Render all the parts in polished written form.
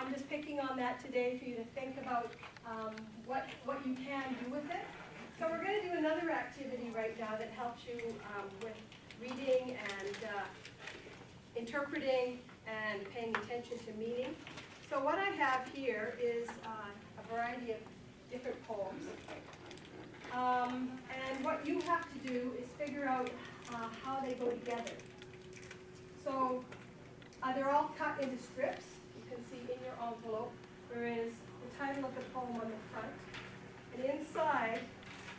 I'm just picking on that today for you to think about what you can do with it. So we're going to do another activity right now that helps you with reading and interpreting and paying attention to meaning. So what I have here is a variety of different poems. And what you have to do is figure out how they go together. So they're all cut into strips. You can see in your envelope there is the title of the poem on the front. And inside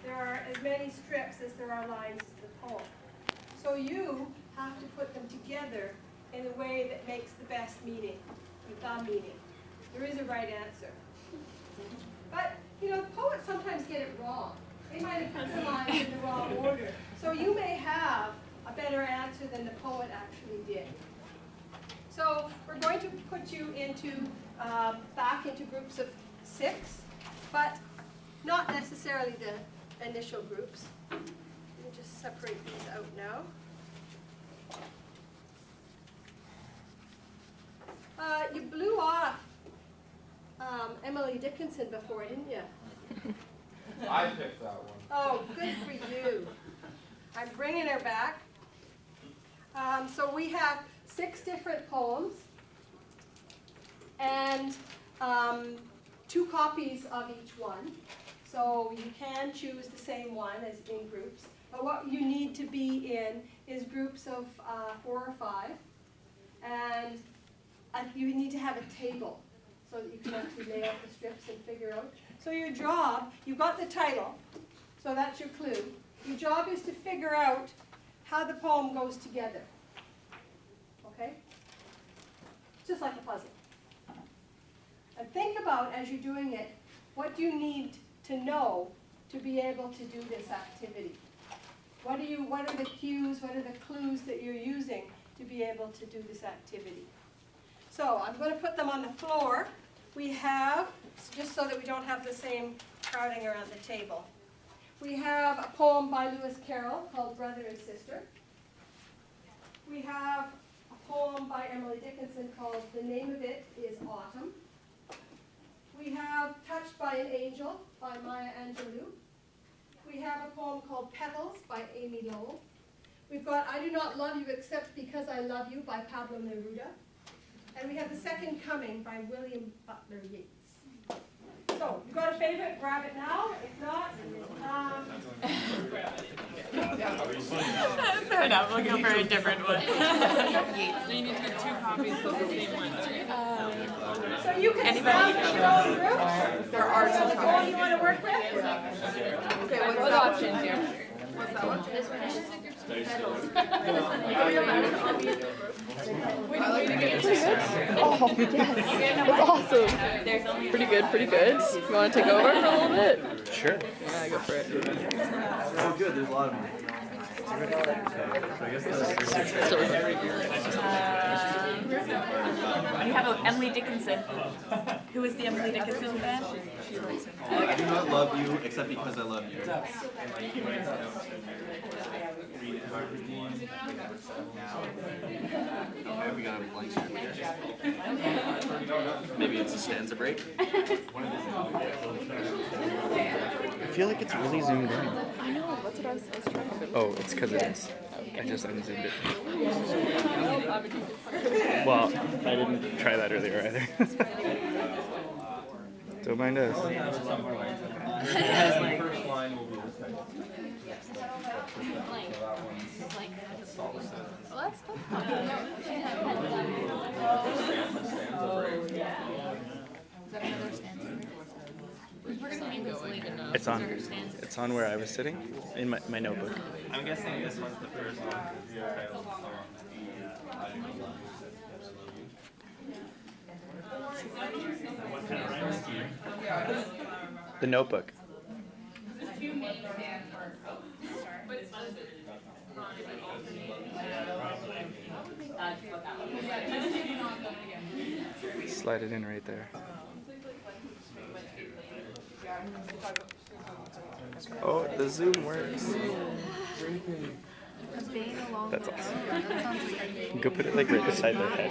there are as many strips as there are lines to the poem. So you have to put them together in a way that makes the best meaning, the meaning. There is a right answer. But, you know, poets sometimes get it wrong. They might have put the lines in the wrong order. So you may have a better answer than the poet actually did. So we're going to put you into back into groups of 6, but not necessarily the initial groups. Let me just separate these out now. You blew off Emily Dickinson before, didn't you? I picked that one. Oh, good for you. I'm bringing her back. So we have 6 different poems and 2 copies of each one. So you can choose the same one as in groups. But what you need to be in is groups of 4 or 5. And you need to have a table so that you can actually lay out the strips and figure out. So your job, you've got the title, so that's your clue. Your job is to figure out how the poem goes together. Okay? Just like a puzzle. And think about, as you're doing it, what do you need to know to be able to do this activity? What are the cues, what are the clues that you're using to be able to do this activity? So I'm going to put them on the floor. We have, just so that we don't have the same crowding around the table, we have a poem by Lewis Carroll called Brother and Sister. We have a poem by Emily Dickinson called The Name of It is Autumn. We have Touched by an Angel by Maya Angelou. We have a poem called Petals by Amy Lowell. We've got I Do Not Love You Except Because I Love You by Pablo Neruda. And we have The Second Coming by William Butler Yeats. So, you've got a favorite? Grab it now. If not, fair enough, looking for a different one. So you need to get 2 copies of the same one, right? so you can start your own group. There are So the poem you want to work with? Okay, what's the options here? What's that one? This one is Oh, yes. That's awesome. Pretty good, pretty good. You want to take over for a little bit? Sure. Yeah, go for it. Oh, good. There's a lot of them. We have Emily Dickinson. Who is the Emily Dickinson fan? I do not love you except because I love you. We got a blank screen. Maybe it's a stanza break. I feel like it's really zoomed in. I know, that's what I was trying to do. Oh, it's because it is. I just unzoomed it. Well, I didn't try that earlier either. Don't mind us. It's on where I was sitting in my notebook. I'm guessing this one's the first one. The Notebook. Slide it in right there. Oh, the zoom works. That's awesome. Go put it like right beside their head.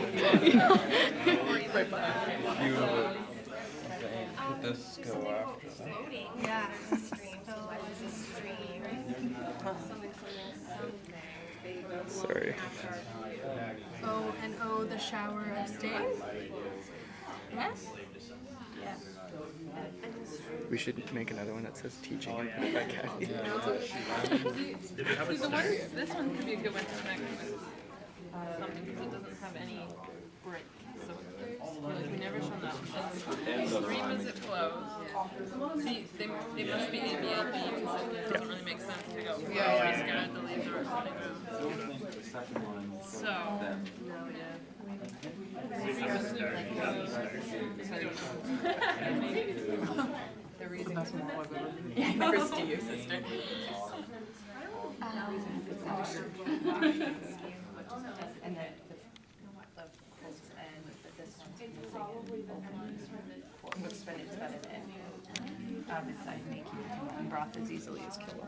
right behind me. You could this go after that? Yeah. Sorry. O and O, the shower of stain. Yes. We should make another one that says teaching and put it by Kathy. See, the one, this one could be a good one to connect with something because it doesn't have any break. So like, we never shown that one. Stream as it flows. See, they must be ABLB because it doesn't really make sense to go discard the leaves or something. So. They're raising a small one. Yeah, never to you, sister. Inside making broth as easily as quinoa.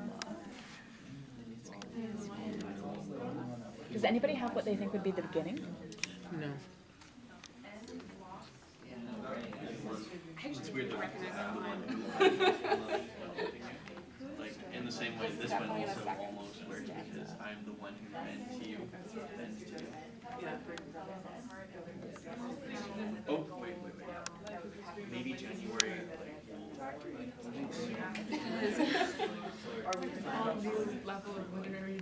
Does anybody have what they think would be the beginning? No. It's weird to recognize that line. Like, in the same way, this one also almost works because I'm the one who meant to you. Oh, wait. Maybe January. Level of literary